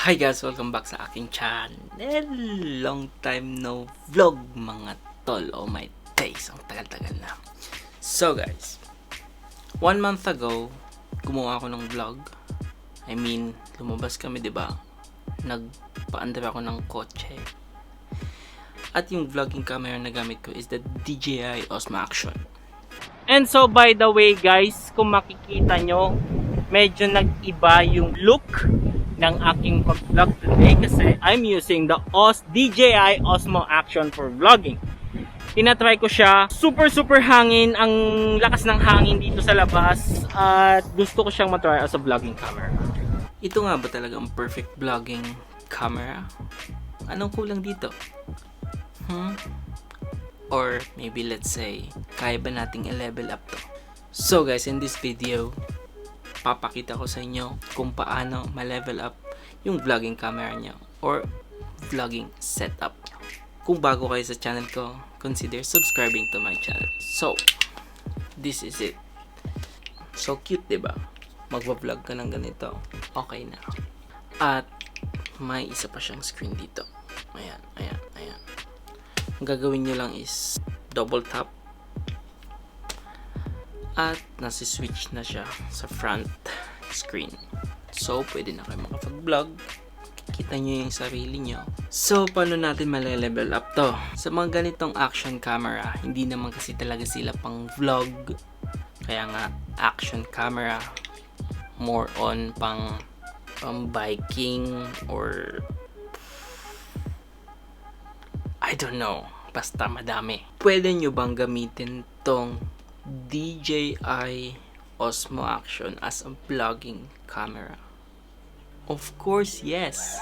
Hi guys! Welcome back sa aking channel. Long time no vlog mga tol. Oh my days. Ang tagal-tagal na. So guys, 1 month ago, gumawa ako ng vlog. I mean, lumabas kami, diba? Nagpaandar ako ng kotse. At yung vlogging camera na gamit ko is the DJI Osmo Action. And so by the way guys, kung makikita nyo, medyo nag-iba yung look ng aking pag-vlog today kasi I'm using the DJI Osmo Action for vlogging. Tinatry ko siya. Super hangin. Ang lakas ng hangin dito sa labas. At gusto ko siyang matry as a vlogging camera. Ito nga ba talaga ang perfect vlogging camera? Anong kulang dito? Or maybe let's say, kaya ba nating i-level up to? So guys, in this video, papakita ko sa inyo kung paano ma-level up yung vlogging camera nyo or vlogging setup nyo. Kung bago kayo sa channel ko, consider subscribing to my channel. So, this is it. So cute, diba? Magpa-vlog ka ng ganito. Okay na. At may isa pa siyang screen dito. Ayan. Ang gagawin nyo lang is double tap at nasi-switch na siya sa front screen. So, pwede na kayo makapag-vlog. Kita nyo yung sarili nyo. So, paano natin male-level up to? Sa mga ganitong action camera, hindi naman kasi talaga sila pang vlog. Kaya nga, action camera. More on pang biking or I don't know. Basta madami. Pwede nyo bang gamitin tong DJI Osmo Action as a vlogging camera? Of course, yes.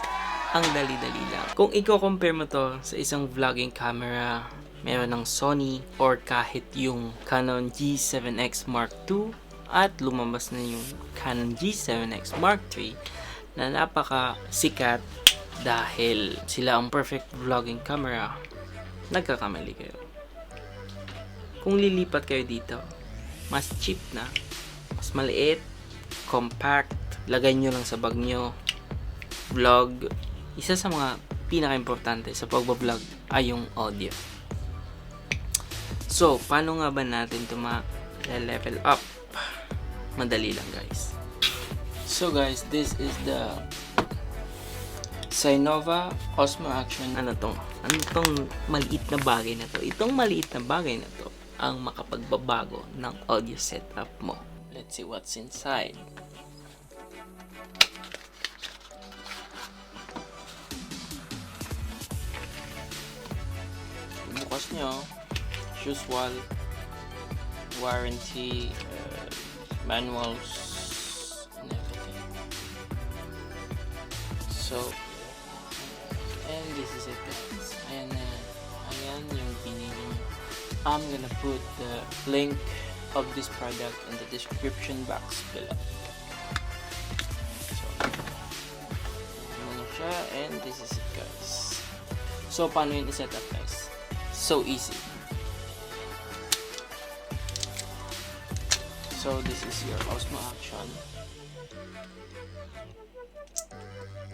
Ang dali-dali lang. Kung i-compare mo to sa isang vlogging camera, meron ng Sony or kahit yung Canon G7X Mark II at lumabas na yung Canon G7X Mark III na napaka sikat dahil sila ang perfect vlogging camera, nagkakamali kayo. Kung lilipat kayo dito, mas cheap na, mas maliit, compact, lagay nyo lang sa bag nyo, vlog. Isa sa mga pinaka-importante sa pagbablog ay yung audio. So, paano nga ba natin ito ma-level up? Madali lang guys. So guys, this is the Sinova Osmo Action. Ano tong maliit na bagay na to? Itong maliit na bagay na to ang makapagbabago ng audio setup mo. Let's see what's inside. Bukas nyo, usual warranty, manuals, and everything. So, and this is it guys. Ayan yung binili. I'm gonna put the link of this product in the description box below. So, ano siya, and this is it guys. So, paano yun i-set up guys? So easy. So, this is your Osmo Action.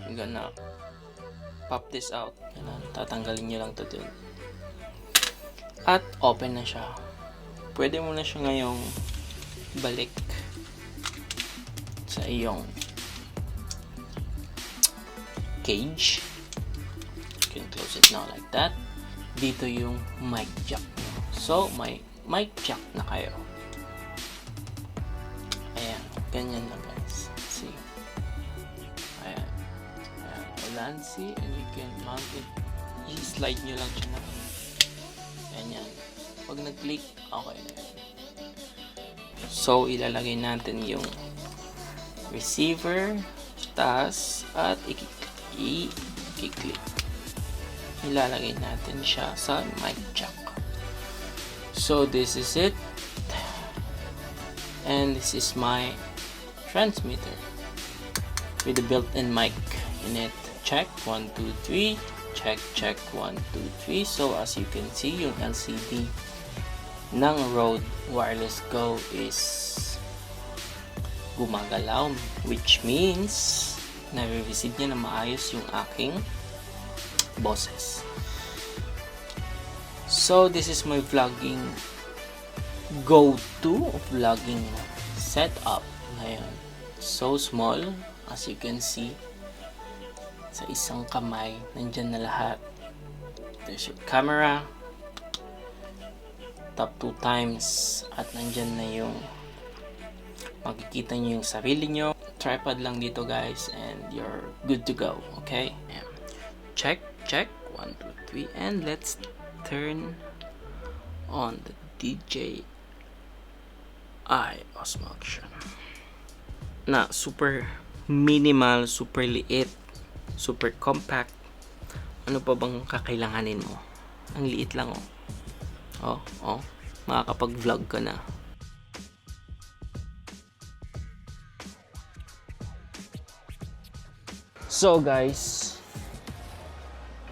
You're gonna pop this out. Tatanggalin nyo lang to dun. At open na siya. Pwede mo na siya ngayong balik sa iyong cage. You can close it now like that. Dito yung mic jack nyo. So, may mic jack na kayo. Ayan. Ganyan na guys. See? Ayan. See, and you can mount it. I-slide nyo lang siya na. Ganyan. Pag nag-click, okay na yun. So, ilalagay natin yung receiver, taas, at i-click. Ilalagay natin siya sa mic jack. So, this is it. And this is my transmitter with the built-in mic in it. Check 1 2 3, check 1 2 3. So as you can see, yung LCD ng Rode Wireless Go is gumagalaw, which means na-receive niya na maayos yung aking boses. So, this is my vlogging go-to vlogging setup ngayon. So small, as you can see. Sa isang kamay, nandyan na lahat. There's your camera, tap 2 times, at nandyan na yung makikita nyo yung sarili nyo. Tripod lang dito guys, and you're good to go, okay? Check, 1, 2, 3, and let's turn on the DJI Osmo Action. Na super minimal, super liit, super compact. Ano pa bang kakailanganin mo? Ang liit lang makakapag-vlog ka na. So guys,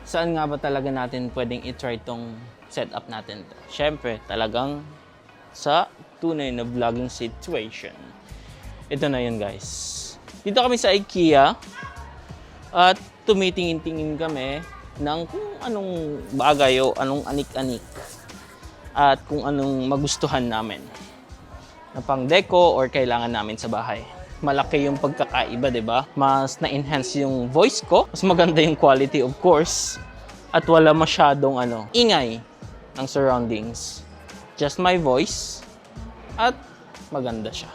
saan nga ba talaga natin pwedeng i-try tong setup natin to? Syempre, talagang sa tunay na vlogging situation. Ito na yun guys. Dito kami sa IKEA at tumitingin-tingin kami ng kung anong bagay o anong anik-anik at kung anong magustuhan namin na pang deco or kailangan namin sa bahay. Malaki yung pagkakaiba, 'di ba? Mas na-enhance yung voice ko, mas maganda yung quality of course, at wala masyadong ingay ng surroundings. Just my voice at maganda siya.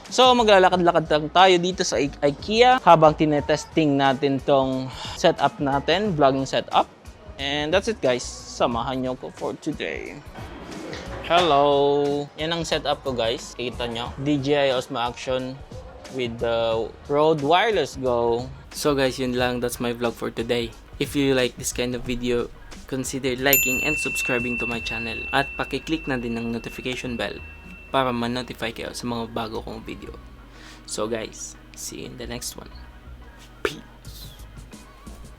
So, maglalakad-lakad lang tayo dito sa IKEA habang tinetesting natin tong setup natin, vlogging setup. And that's it guys. Samahan nyo ko for today. Hello! Yan ang setup ko guys. Kita nyo. DJI Osmo Action with the Rode Wireless Go. So guys, yun lang. That's my vlog for today. If you like this kind of video, consider liking and subscribing to my channel. At pakiclick na din ng notification bell para ma-notify kayo sa mga bago kong video. So guys, see you in the next one.